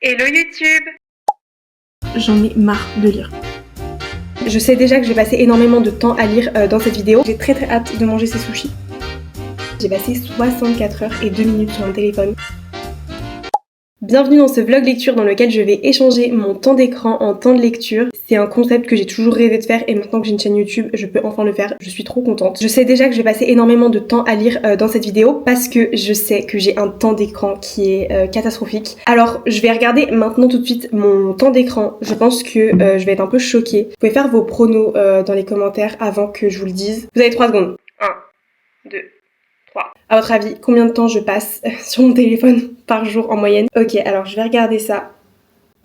Hello YouTube! J'en ai marre de lire. Je sais déjà que je vais passer énormément de temps à lire dans cette vidéo. J'ai très hâte de manger ces sushis. J'ai passé 64 heures et 2 minutes sur mon téléphone. Bienvenue dans ce vlog lecture dans lequel je vais échanger mon temps d'écran en temps de lecture. C'est un concept que j'ai toujours rêvé de faire et maintenant que j'ai une chaîne YouTube, je peux enfin le faire. Je suis trop contente. Je sais déjà que je vais passer énormément de temps à lire dans cette vidéo parce que je sais que j'ai un temps d'écran qui est catastrophique. Alors, je vais regarder maintenant tout de suite mon temps d'écran. Je pense que je vais être un peu choquée. Vous pouvez faire vos pronos dans les commentaires avant que je vous le dise. Vous avez 3 secondes. 1, 2... À votre avis, combien de temps je passe sur mon téléphone par jour en moyenne? Ok, alors je vais regarder ça.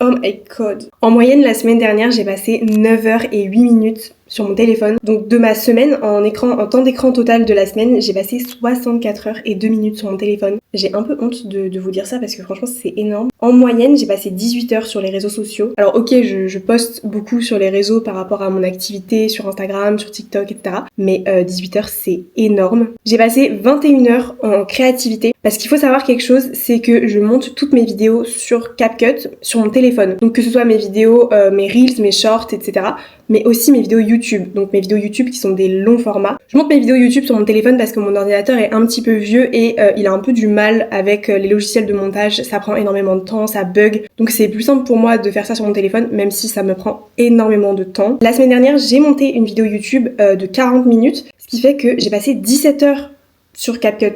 Oh my god. En moyenne, la semaine dernière, j'ai passé 9 heures et 8 minutes sur mon téléphone. Donc de ma semaine, en temps d'écran total de la semaine, j'ai passé 64 heures et 2 minutes sur mon téléphone. J'ai un peu honte de vous dire ça parce que franchement, c'est énorme. En moyenne, j'ai passé 18 heures sur les réseaux sociaux. Alors ok, je poste beaucoup sur les réseaux par rapport à mon activité sur Instagram, sur TikTok, etc. Mais 18 heures, c'est énorme. J'ai passé 21 heures en créativité parce qu'il faut savoir quelque chose, c'est que je monte toutes mes vidéos sur CapCut sur mon téléphone. Donc que ce soit mes vidéos, mes reels, mes shorts, etc. mais aussi mes vidéos YouTube, donc mes vidéos YouTube qui sont des longs formats. Je monte mes vidéos YouTube sur mon téléphone parce que mon ordinateur est un petit peu vieux et il a un peu du mal avec les logiciels de montage, ça prend énormément de temps, ça bug, donc c'est plus simple pour moi de faire ça sur mon téléphone, même si ça me prend énormément de temps. La semaine dernière, j'ai monté une vidéo YouTube de 40 minutes, ce qui fait que j'ai passé 17 heures sur CapCut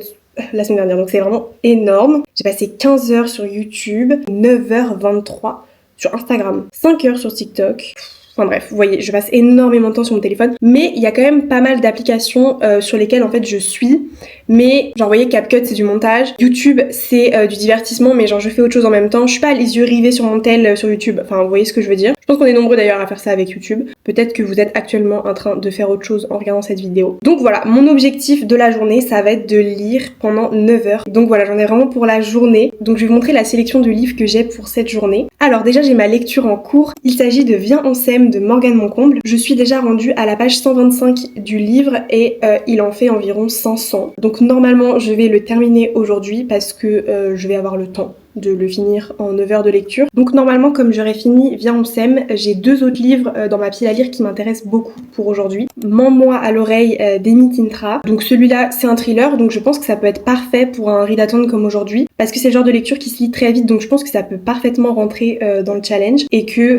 la semaine dernière, donc c'est vraiment énorme. J'ai passé 15 heures sur YouTube, 9h23 sur Instagram, 5 heures sur TikTok. Enfin bref, vous voyez, je passe énormément de temps sur mon téléphone, mais il y a quand même pas mal d'applications sur lesquelles en fait je suis. Mais genre vous voyez, CapCut c'est du montage, YouTube c'est du divertissement, mais genre je fais autre chose en même temps. Je suis pas les yeux rivés sur mon tel sur YouTube, enfin vous voyez ce que je veux dire. Je pense qu'on est nombreux d'ailleurs à faire ça avec YouTube. Peut-être que vous êtes actuellement en train de faire autre chose en regardant cette vidéo. Donc voilà, mon objectif de la journée, ça va être de lire pendant 9 heures. Donc voilà, j'en ai vraiment pour la journée. Donc je vais vous montrer la sélection de livres que j'ai pour cette journée. Alors déjà j'ai ma lecture en cours. Il s'agit de Viens on s'aime de Morgane Moncomble. Je suis déjà rendue à la page 125 du livre et il en fait environ 500. Donc normalement je vais le terminer aujourd'hui parce que je vais avoir le temps de le finir en 9 heures de lecture. Donc normalement comme j'aurais fini Viens on s'aime, j'ai 2 autres livres dans ma pile à lire qui m'intéressent beaucoup pour aujourd'hui. Mens-moi à l'oreille d'Amy Tintra. Donc celui-là c'est un thriller, donc je pense que ça peut être parfait pour un readathon comme aujourd'hui parce que c'est le genre de lecture qui se lit très vite, donc je pense que ça peut parfaitement rentrer dans le challenge et que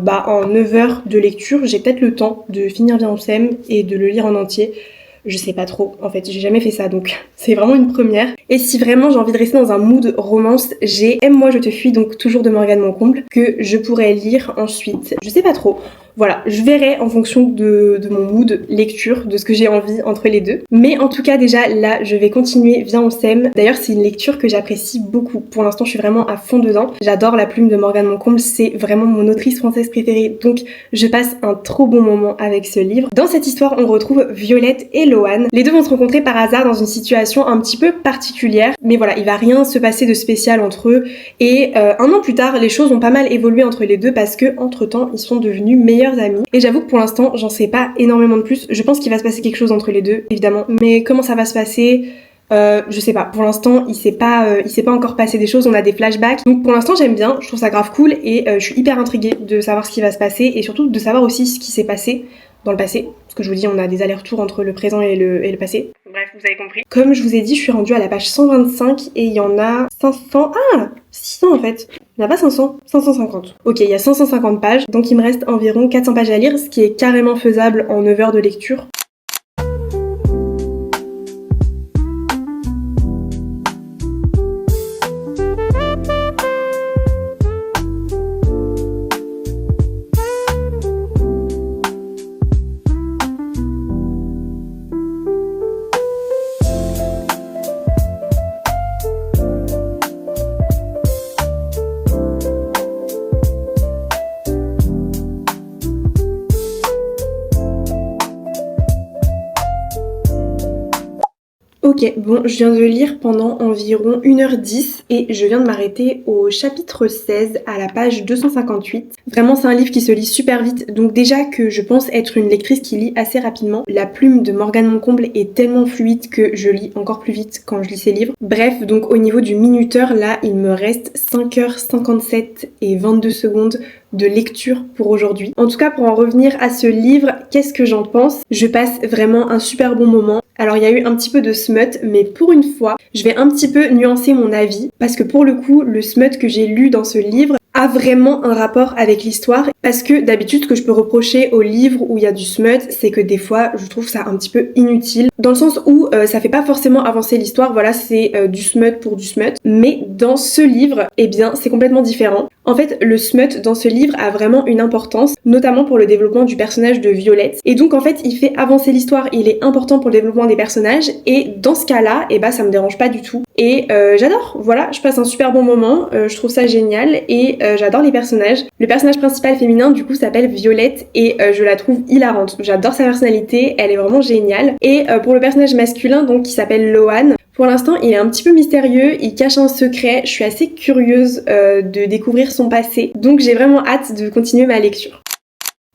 en 9 heures de lecture j'ai peut-être le temps de finir Viens on s'aime et de le lire en entier. Je sais pas trop, en fait, j'ai jamais fait ça, donc c'est vraiment une première. Et si vraiment j'ai envie de rester dans un mood romance, j'ai Aime-moi, je te fuis, donc toujours de Morgane Moncomble, que je pourrais lire ensuite. Je sais pas trop. Voilà, je verrai en fonction de mon mood lecture, de ce que j'ai envie entre les deux. Mais en tout cas, déjà, là, je vais continuer Viens on s'aime. D'ailleurs, c'est une lecture que j'apprécie beaucoup. Pour l'instant, je suis vraiment à fond dedans. J'adore la plume de Morgane Moncomble, c'est vraiment mon autrice française préférée. Donc, je passe un trop bon moment avec ce livre. Dans cette histoire, on retrouve Violette et Loane. Les deux vont se rencontrer par hasard dans une situation un petit peu particulière. Mais voilà, il va rien se passer de spécial entre eux. Et un an plus tard, les choses ont pas mal évolué entre les deux parce que, entre-temps, ils sont devenus meilleurs amis. Et j'avoue que pour l'instant, j'en sais pas énormément de plus. Je pense qu'il va se passer quelque chose entre les deux, évidemment. Mais comment ça va se passer? Je sais pas. Pour l'instant, il s'est pas encore passé des choses. On a des flashbacks. Donc pour l'instant, j'aime bien. Je trouve ça grave cool et je suis hyper intriguée de savoir ce qui va se passer et surtout de savoir aussi ce qui s'est passé dans le passé. Parce que je vous dis, on a des allers-retours entre le présent et le passé. Bref, vous avez compris. Comme je vous ai dit, je suis rendue à la page 125 et il y en a 500... Ah 600 en fait. Il n'y en a pas 500, 550. Ok, il y a 550 pages, donc il me reste environ 400 pages à lire, ce qui est carrément faisable en 9 heures de lecture. Ok, bon, je viens de lire pendant environ 1h10 et je viens de m'arrêter au chapitre 16 à la page 258. Vraiment, c'est un livre qui se lit super vite, donc déjà que je pense être une lectrice qui lit assez rapidement. La plume de Morgane Moncomble est tellement fluide que je lis encore plus vite quand je lis ses livres. Bref, donc au niveau du minuteur, là, il me reste 5h57 et 22 secondes de lecture pour aujourd'hui. En tout cas, pour en revenir à ce livre, qu'est-ce que j'en pense? Je passe vraiment un super bon moment. Alors il y a eu un petit peu de smut, mais pour une fois, je vais un petit peu nuancer mon avis, parce que pour le coup, le smut que j'ai lu dans ce livre a vraiment un rapport avec l'histoire, parce que d'habitude ce que je peux reprocher aux livres où il y a du smut, c'est que des fois je trouve ça un petit peu inutile, dans le sens où ça fait pas forcément avancer l'histoire, voilà, c'est du smut pour du smut, mais dans ce livre, eh bien c'est complètement différent. En fait, le smut dans ce livre a vraiment une importance, notamment pour le développement du personnage de Violette, et donc en fait il fait avancer l'histoire, il est important pour le développement des personnages, et dans ce cas-là, eh ben ça me dérange pas du tout, et j'adore, voilà, je passe un super bon moment, je trouve ça génial, et j'adore les personnages. Le personnage principal féminin du coup s'appelle Violette et je la trouve hilarante. J'adore sa personnalité, elle est vraiment géniale. Et pour le personnage masculin donc qui s'appelle Lohan, pour l'instant il est un petit peu mystérieux, il cache un secret, je suis assez curieuse de découvrir son passé. Donc j'ai vraiment hâte de continuer ma lecture.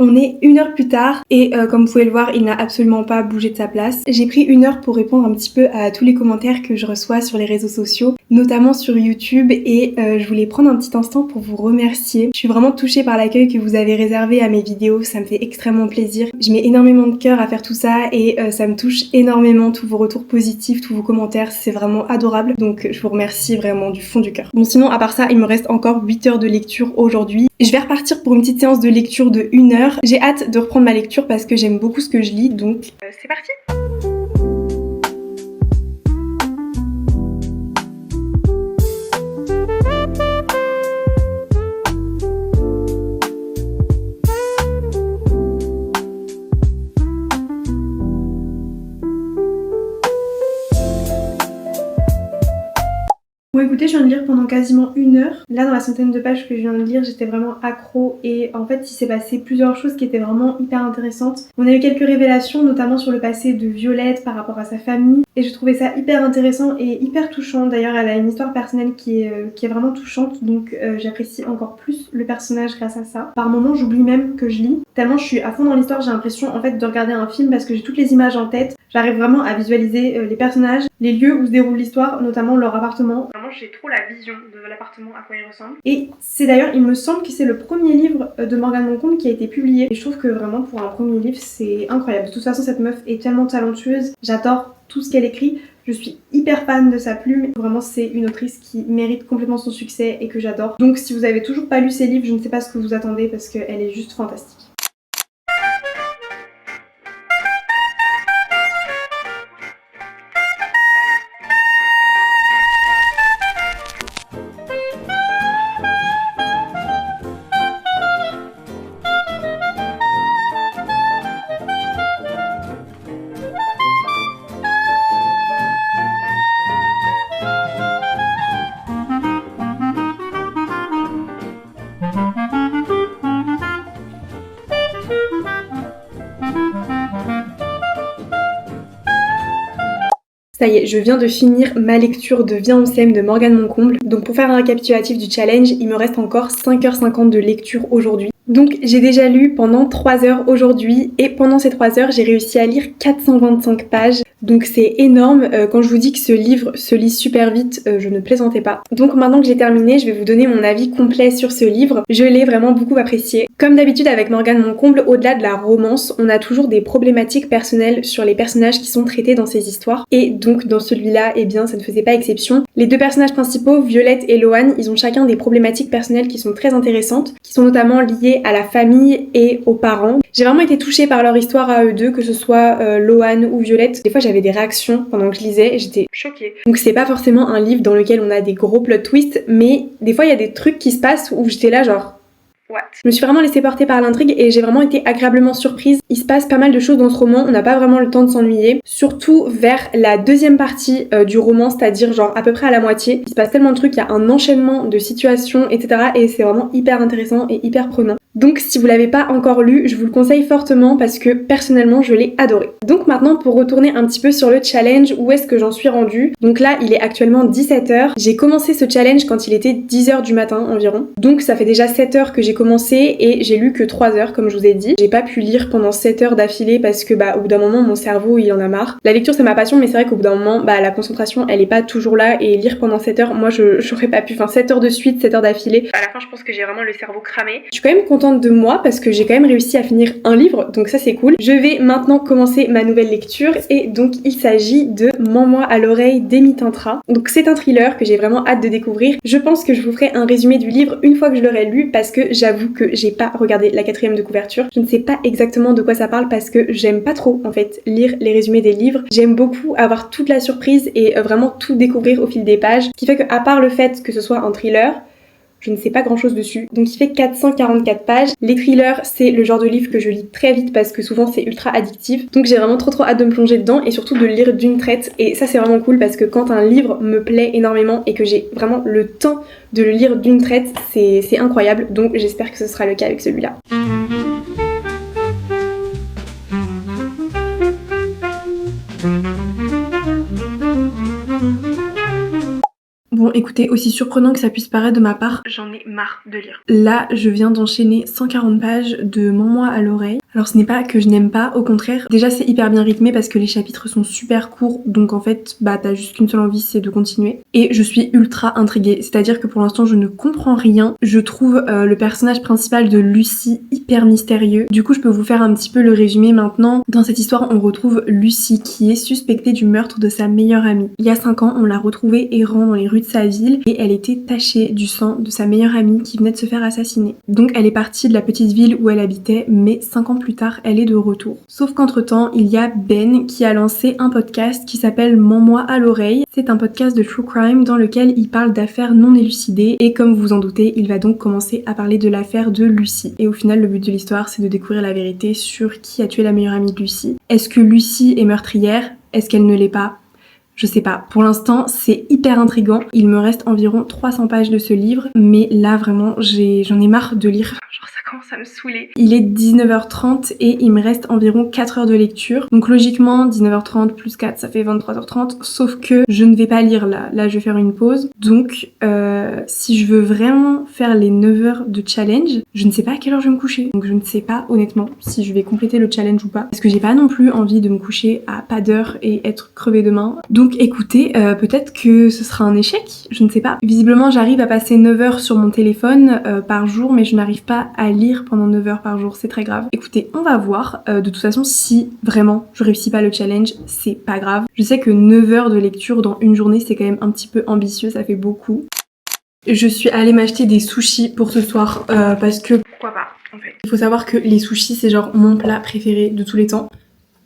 On est 1 heure plus tard et comme vous pouvez le voir, il n'a absolument pas bougé de sa place. J'ai pris 1 heure pour répondre un petit peu à tous les commentaires que je reçois sur les réseaux sociaux, notamment sur YouTube, et je voulais prendre un petit instant pour vous remercier. Je suis vraiment touchée par l'accueil que vous avez réservé à mes vidéos, ça me fait extrêmement plaisir. Je mets énormément de cœur à faire tout ça et ça me touche énormément, tous vos retours positifs, tous vos commentaires, c'est vraiment adorable. Donc je vous remercie vraiment du fond du cœur. Bon sinon, à part ça, il me reste encore 8 heures de lecture aujourd'hui. Je vais repartir pour une petite séance de lecture de 1 heure. J'ai hâte de reprendre ma lecture parce que j'aime beaucoup ce que je lis, donc c'est parti! Bon écoutez, je viens de lire pendant quasiment 1 heure. Là dans la centaine de pages que je viens de lire, j'étais vraiment accro et en fait il s'est passé plusieurs choses qui étaient vraiment hyper intéressantes. On a eu quelques révélations, notamment sur le passé de Violette par rapport à sa famille, et je trouvais ça hyper intéressant et hyper touchant. D'ailleurs elle a une histoire personnelle qui est vraiment touchante, donc j'apprécie encore plus le personnage grâce à ça. Par moments j'oublie même que je lis, tellement je suis à fond dans l'histoire, j'ai l'impression en fait de regarder un film parce que j'ai toutes les images en tête. J'arrive vraiment à visualiser les personnages, les lieux où se déroule l'histoire, notamment leur appartement. Vraiment, j'ai trop la vision de l'appartement, à quoi il ressemble. Et c'est d'ailleurs, il me semble que c'est le premier livre de Morgane Moncomble qui a été publié. Et je trouve que vraiment, pour un premier livre, c'est incroyable. De toute façon, cette meuf est tellement talentueuse. J'adore tout ce qu'elle écrit. Je suis hyper fan de sa plume. Vraiment, c'est une autrice qui mérite complètement son succès et que j'adore. Donc, si vous avez toujours pas lu ses livres, je ne sais pas ce que vous attendez parce qu'elle est juste fantastique. Ça y est, je viens de finir ma lecture de Viens on s'aime de Morgane Moncomble. Donc pour faire un récapitulatif du challenge, il me reste encore 5h50 de lecture aujourd'hui. Donc j'ai déjà lu pendant 3 heures aujourd'hui et pendant ces 3 heures j'ai réussi à lire 425 pages. Donc c'est énorme, quand je vous dis que ce livre se lit super vite, je ne plaisantais pas. Donc maintenant que j'ai terminé, je vais vous donner mon avis complet sur ce livre. Je l'ai vraiment beaucoup apprécié. Comme d'habitude avec Morgane Moncomble, au-delà de la romance, on a toujours des problématiques personnelles sur les personnages qui sont traités dans ces histoires. Et donc dans celui-là, eh bien ça ne faisait pas exception. Les deux personnages principaux, Violette et Lohan, ils ont chacun des problématiques personnelles qui sont très intéressantes, qui sont notamment liées à la famille et aux parents. J'ai vraiment été touchée par leur histoire à eux deux, que ce soit Lohan ou Violette. Des fois j'avais des réactions pendant que je lisais et j'étais choquée. Donc c'est pas forcément un livre dans lequel on a des gros plot twists, mais des fois il y a des trucs qui se passent où j'étais là genre... What? Je me suis vraiment laissée porter par l'intrigue et j'ai vraiment été agréablement surprise. Il se passe pas mal de choses dans ce roman, on n'a pas vraiment le temps de s'ennuyer. Surtout vers la deuxième partie du roman, c'est-à-dire genre à peu près à la moitié. Il se passe tellement de trucs, il y a un enchaînement de situations, etc. Et c'est vraiment hyper intéressant et hyper prenant. Donc si vous l'avez pas encore lu, je vous le conseille fortement parce que personnellement je l'ai adoré. Donc maintenant pour retourner un petit peu sur le challenge, où est-ce que j'en suis rendue? Donc là il est actuellement 17h. J'ai commencé ce challenge quand il était 10h du matin environ. Donc ça fait déjà 7 heures que j'ai commencé et j'ai lu que 3 heures comme je vous ai dit. J'ai pas pu lire pendant 7 heures d'affilée parce que au bout d'un moment mon cerveau il en a marre. La lecture c'est ma passion mais c'est vrai qu'au bout d'un moment la concentration elle est pas toujours là et lire pendant 7 heures, moi j'aurais pas pu. Enfin 7 heures de suite, 7 heures d'affilée. À la fin je pense que j'ai vraiment le cerveau cramé. Je suis quand même contente de moi parce que j'ai quand même réussi à finir un livre, donc ça c'est cool. Je vais maintenant commencer ma nouvelle lecture et donc il s'agit de Mens-moi à l'oreille d'Amy Tintra. Donc c'est un thriller que j'ai vraiment hâte de découvrir. Je pense que je vous ferai un résumé du livre une fois que je l'aurai lu parce que j'avoue que j'ai pas regardé la 4e de couverture. Je ne sais pas exactement de quoi ça parle parce que j'aime pas trop en fait lire les résumés des livres. J'aime beaucoup avoir toute la surprise et vraiment tout découvrir au fil des pages. Ce qui fait que à part le fait que ce soit un thriller, je ne sais pas grand chose dessus. Donc il fait 444 pages. Les thrillers, c'est le genre de livre que je lis très vite parce que souvent c'est ultra addictif. Donc j'ai vraiment trop hâte de me plonger dedans et surtout de le lire d'une traite. Et ça c'est vraiment cool parce que quand un livre me plaît énormément et que j'ai vraiment le temps de le lire d'une traite, c'est incroyable. Donc j'espère que ce sera le cas avec celui-là. Bon écoutez, aussi surprenant que ça puisse paraître de ma part, j'en ai marre de lire. Là, je viens d'enchaîner 140 pages de Mens-moi à l'oreille. Alors ce n'est pas que je n'aime pas, au contraire, déjà c'est hyper bien rythmé parce que les chapitres sont super courts, donc en fait, t'as juste qu'une seule envie, c'est de continuer. Et je suis ultra intriguée, c'est-à-dire que pour l'instant je ne comprends rien. Je trouve le personnage principal de Lucie hyper mystérieux. Du coup, je peux vous faire un petit peu le résumé maintenant. Dans cette histoire, on retrouve Lucie qui est suspectée du meurtre de sa meilleure amie. Il y a 5 ans, on l'a retrouvée errant dans les rues de sa ville et elle était tachée du sang de sa meilleure amie qui venait de se faire assassiner. Donc elle est partie de la petite ville où elle habitait, mais 5 ans plus tard, elle est de retour. Sauf qu'entre temps, il y a Ben qui a lancé un podcast qui s'appelle Mens-moi à l'oreille. C'est un podcast de true crime dans lequel il parle d'affaires non élucidées et comme vous vous en doutez, il va donc commencer à parler de l'affaire de Lucie. Et au final, le but de l'histoire, c'est de découvrir la vérité sur qui a tué la meilleure amie de Lucie. Est-ce que Lucie est meurtrière? Est-ce qu'elle ne l'est pas? Je sais pas, pour l'instant c'est hyper intriguant. Il me reste environ 300 pages de ce livre, mais là vraiment j'en ai marre de lire. Genre ça commence à me saouler. Il est 19h30 et il me reste environ 4 heures de lecture. Donc logiquement 19h30 plus 4 ça fait 23h30, sauf que je ne vais pas lire là. Là je vais faire une pause. Donc si je veux vraiment faire les 9 heures de challenge, je ne sais pas à quelle heure je vais me coucher. Donc je ne sais pas honnêtement si je vais compléter le challenge ou pas. Parce que j'ai pas non plus envie de me coucher à pas d'heure et être crevée demain. Donc écoutez, peut-être que ce sera un échec, je ne sais pas. Visiblement j'arrive à passer 9 heures sur mon téléphone par jour, mais je n'arrive pas à lire pendant 9 heures par jour, c'est très grave. Écoutez, on va voir. De toute façon, si vraiment je réussis pas le challenge, c'est pas grave. Je sais que 9 heures de lecture dans une journée, c'est quand même un petit peu ambitieux, ça fait beaucoup. Je suis allée m'acheter des sushis pour ce soir parce que pourquoi pas en fait. Il faut savoir que les sushis c'est genre mon plat préféré de tous les temps.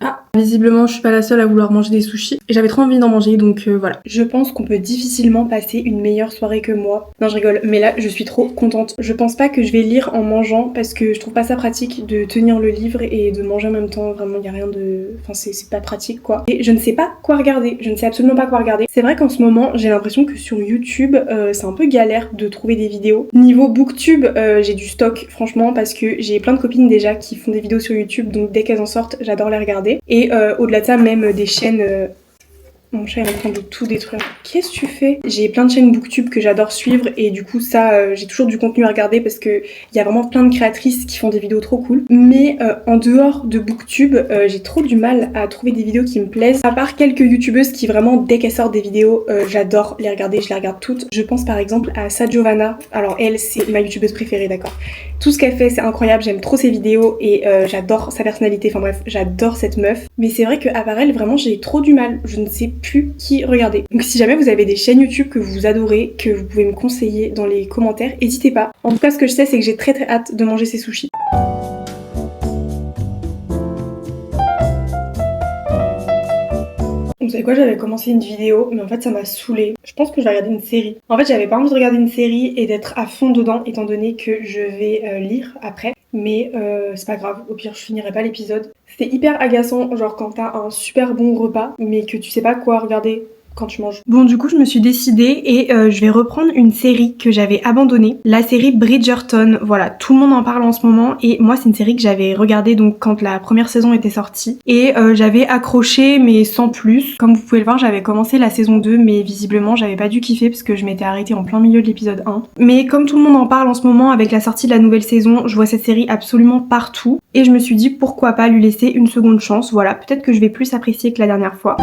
Ah, visiblement je suis pas la seule à vouloir manger des sushis et j'avais trop envie d'en manger donc voilà. Je pense qu'on peut difficilement passer une meilleure soirée que moi. Non je rigole, mais là je suis trop contente. Je pense pas que je vais lire en mangeant parce que je trouve pas ça pratique de tenir le livre et de manger en même temps. Vraiment y a rien de... Enfin c'est pas pratique quoi. Et je ne sais pas quoi regarder, je ne sais absolument pas quoi regarder. C'est vrai qu'en ce moment j'ai l'impression que sur YouTube c'est un peu galère de trouver des vidéos. Niveau booktube j'ai du stock franchement parce que j'ai plein de copines déjà qui font des vidéos sur YouTube donc dès qu'elles en sortent j'adore les regarder. Et au-delà de ça, même des chaînes... Mon chat est en train de tout détruire. Qu'est-ce que tu fais? J'ai plein de chaînes booktube que j'adore suivre et du coup ça j'ai toujours du contenu à regarder parce que il y a vraiment plein de créatrices qui font des vidéos trop cool. Mais en dehors de booktube, j'ai trop du mal à trouver des vidéos qui me plaisent. À part quelques youtubeuses qui vraiment dès qu'elles sortent des vidéos, j'adore les regarder, je les regarde toutes. Je pense par exemple à Sa Giovanna. Alors elle c'est ma youtubeuse préférée, d'accord. Tout ce qu'elle fait c'est incroyable, j'aime trop ses vidéos et j'adore sa personnalité, enfin bref, j'adore cette meuf. Mais c'est vrai qu'à part elle, vraiment j'ai trop du mal, je ne sais plus qui regarder. Donc si jamais vous avez des chaînes YouTube que vous adorez, que vous pouvez me conseiller dans les commentaires, n'hésitez pas. En tout cas ce que je sais c'est que j'ai très hâte de manger ces sushis. Vous savez quoi, j'avais commencé une vidéo, mais en fait ça m'a saoulée. Je pense que je vais regarder une série. En fait j'avais pas envie de regarder une série et d'être à fond dedans, étant donné que je vais lire après. Mais c'est pas grave, au pire je finirai pas l'épisode. C'était hyper agaçant, genre quand t'as un super bon repas, mais que tu sais pas quoi regarder quand tu manges. Bon, du coup, je me suis décidée et je vais reprendre une série que j'avais abandonnée, la série Bridgerton. Voilà, tout le monde en parle en ce moment et moi, c'est une série que j'avais regardée donc quand la première saison était sortie et j'avais accroché mais sans plus. Comme vous pouvez le voir, j'avais commencé la saison 2 mais visiblement, j'avais pas dû kiffer parce que je m'étais arrêtée en plein milieu de l'épisode 1. Mais comme tout le monde en parle en ce moment avec la sortie de la nouvelle saison, je vois cette série absolument partout et je me suis dit pourquoi pas lui laisser une seconde chance. Voilà, peut-être que je vais plus apprécier que la dernière fois.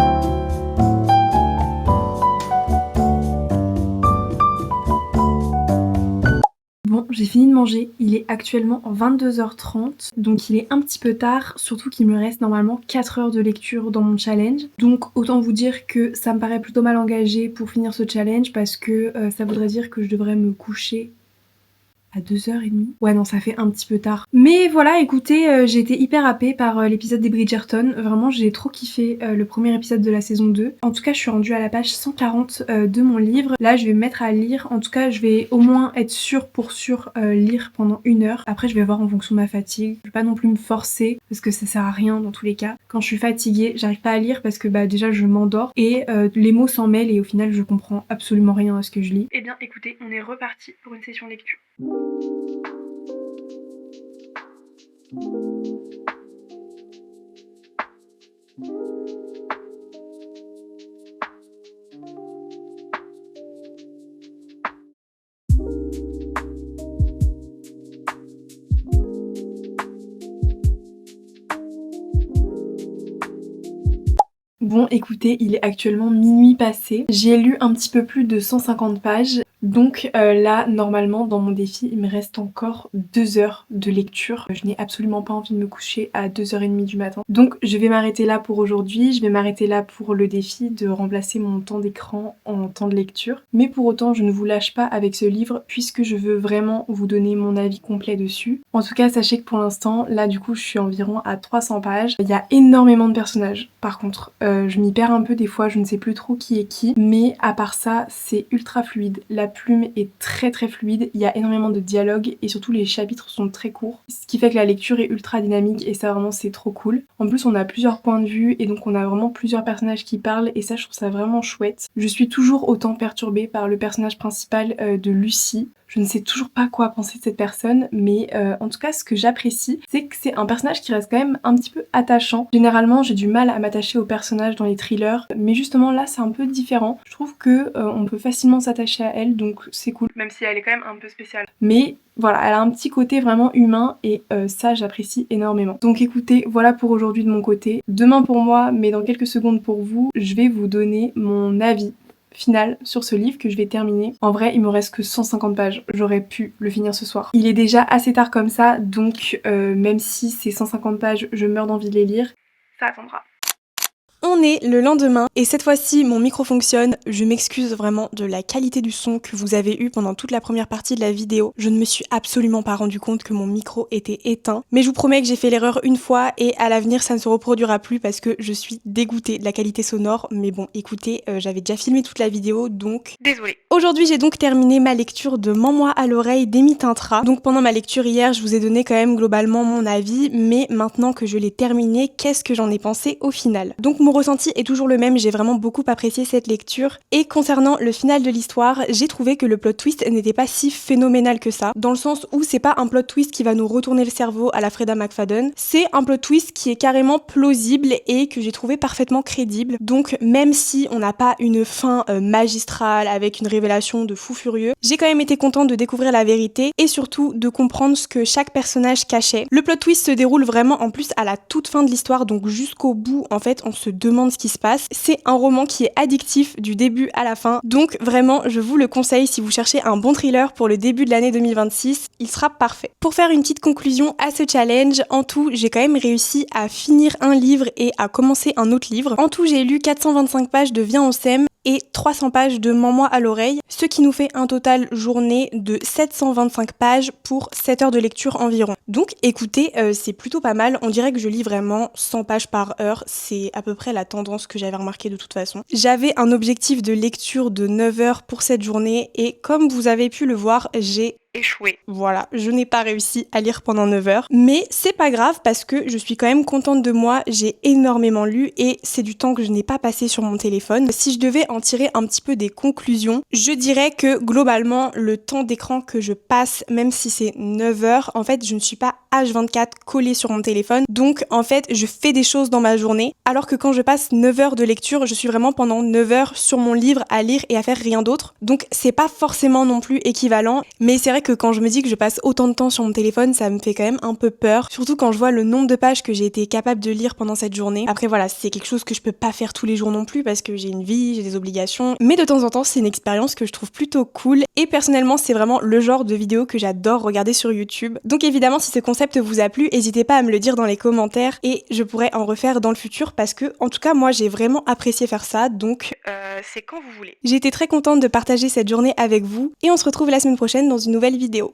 Bon, j'ai fini de manger, il est actuellement 22h30, donc il est un petit peu tard, surtout qu'il me reste normalement 4 heures de lecture dans mon challenge. Donc autant vous dire que ça me paraît plutôt mal engagé pour finir ce challenge parce que ça voudrait dire que je devrais me coucher à 2h30. Ouais non, ça fait un petit peu tard. Mais voilà, écoutez, j'ai été hyper happée par l'épisode des Bridgerton. Vraiment, j'ai trop kiffé le premier épisode de la saison 2. En tout cas, je suis rendue à la page 140 de mon livre. Là, je vais me mettre à lire. En tout cas, je vais au moins être sûre pour sûr lire pendant 1 heure. Après, je vais voir en fonction de ma fatigue. Je vais pas non plus me forcer parce que ça sert à rien dans tous les cas. Quand je suis fatiguée, j'arrive pas à lire parce que déjà je m'endors et les mots s'en mêlent et au final, je comprends absolument rien à ce que je lis. Eh bien, écoutez, on est reparti pour une session lecture. Bon, écoutez, il est actuellement minuit passé. J'ai lu un petit peu plus de 150 pages. Donc là, normalement, dans mon défi, il me reste encore 2 heures de lecture. Je n'ai absolument pas envie de me coucher à 2h30 du matin. Donc je vais m'arrêter là pour aujourd'hui. Je vais m'arrêter là pour le défi de remplacer mon temps d'écran en temps de lecture. Mais pour autant, je ne vous lâche pas avec ce livre puisque je veux vraiment vous donner mon avis complet dessus. En tout cas, sachez que pour l'instant, là du coup, je suis environ à 300 pages. Il y a énormément de personnages. Par contre, je m'y perds un peu des fois, je ne sais plus trop qui est qui. Mais à part ça, c'est ultra fluide. La plume est très fluide, il y a énormément de dialogue et surtout les chapitres sont très courts, ce qui fait que la lecture est ultra dynamique et ça vraiment c'est trop cool. En plus on a plusieurs points de vue et donc on a vraiment plusieurs personnages qui parlent et ça je trouve ça vraiment chouette. Je suis toujours autant perturbée par le personnage principal de Lucie. Je ne sais toujours pas quoi penser de cette personne, mais en tout cas ce que j'apprécie, c'est que c'est un personnage qui reste quand même un petit peu attachant. Généralement j'ai du mal à m'attacher aux personnages dans les thrillers, mais justement là c'est un peu différent. Je trouve que on peut facilement s'attacher à elle, donc c'est cool, même si elle est quand même un peu spéciale. Mais voilà, elle a un petit côté vraiment humain et ça j'apprécie énormément. Donc écoutez, voilà pour aujourd'hui de mon côté. Demain pour moi, mais dans quelques secondes pour vous, je vais vous donner mon avis final sur ce livre que je vais terminer. En vrai, il me reste que 150 pages. J'aurais pu le finir ce soir. Il est déjà assez tard comme ça, donc même si ces 150 pages, je meurs d'envie de les lire, ça attendra. On est le lendemain et cette fois-ci mon micro fonctionne. Je m'excuse vraiment de la qualité du son que vous avez eu pendant toute la première partie de la vidéo. Je ne me suis absolument pas rendu compte que mon micro était éteint. Mais je vous promets que j'ai fait l'erreur une fois et à l'avenir ça ne se reproduira plus parce que je suis dégoûtée de la qualité sonore. Mais bon écoutez, j'avais déjà filmé toute la vidéo donc désolée. Aujourd'hui j'ai donc terminé ma lecture de Mens-moi à l'oreille d'Amy Tintra. Donc pendant ma lecture hier je vous ai donné quand même globalement mon avis. Mais maintenant que je l'ai terminé, qu'est-ce que j'en ai pensé au final? Donc mon ressenti est toujours le même, j'ai vraiment beaucoup apprécié cette lecture. Et concernant le final de l'histoire, j'ai trouvé que le plot twist n'était pas si phénoménal que ça, dans le sens où c'est pas un plot twist qui va nous retourner le cerveau à la Freda McFadden, c'est un plot twist qui est carrément plausible et que j'ai trouvé parfaitement crédible. Donc même si on n'a pas une fin magistrale avec une révélation de fou furieux, j'ai quand même été contente de découvrir la vérité et surtout de comprendre ce que chaque personnage cachait. Le plot twist se déroule vraiment en plus à la toute fin de l'histoire, donc jusqu'au bout en fait on se demande ce qui se passe. C'est un roman qui est addictif du début à la fin, donc vraiment je vous le conseille si vous cherchez un bon thriller pour le début de l'année 2026, il sera parfait. Pour faire une petite conclusion à ce challenge, en tout j'ai quand même réussi à finir un livre et à commencer un autre livre. En tout j'ai lu 425 pages de Viens on s'aime et 300 pages de Mens-moi à l'oreille, ce qui nous fait un total journée de 725 pages pour 7 heures de lecture environ. Donc écoutez, c'est plutôt pas mal, on dirait que je lis vraiment 100 pages par heure, c'est à peu près la tendance que j'avais remarqué de toute façon. J'avais un objectif de lecture de 9 heures pour cette journée et comme vous avez pu le voir, j'ai échoué. Voilà, je n'ai pas réussi à lire pendant 9 heures. Mais c'est pas grave parce que je suis quand même contente de moi. J'ai énormément lu et c'est du temps que je n'ai pas passé sur mon téléphone. Si je devais en tirer un petit peu des conclusions, je dirais que globalement, le temps d'écran que je passe, même si c'est 9 heures, en fait, je ne suis pas H24 collée sur mon téléphone. Donc, en fait, je fais des choses dans ma journée. Alors que quand je passe 9 heures de lecture, je suis vraiment pendant 9 heures sur mon livre à lire et à faire rien d'autre. Donc, c'est pas forcément non plus équivalent. Mais c'est vrai que quand je me dis que je passe autant de temps sur mon téléphone, ça me fait quand même un peu peur. Surtout quand je vois le nombre de pages que j'ai été capable de lire pendant cette journée. Après voilà, c'est quelque chose que je peux pas faire tous les jours non plus parce que j'ai une vie, j'ai des obligations. Mais de temps en temps, c'est une expérience que je trouve plutôt cool. Et personnellement, c'est vraiment le genre de vidéo que j'adore regarder sur YouTube. Donc évidemment, si ce concept vous a plu, n'hésitez pas à me le dire dans les commentaires et je pourrais en refaire dans le futur parce que, en tout cas, moi j'ai vraiment apprécié faire ça. Donc c'est quand vous voulez. J'ai été très contente de partager cette journée avec vous et on se retrouve la semaine prochaine dans une nouvelle vidéo.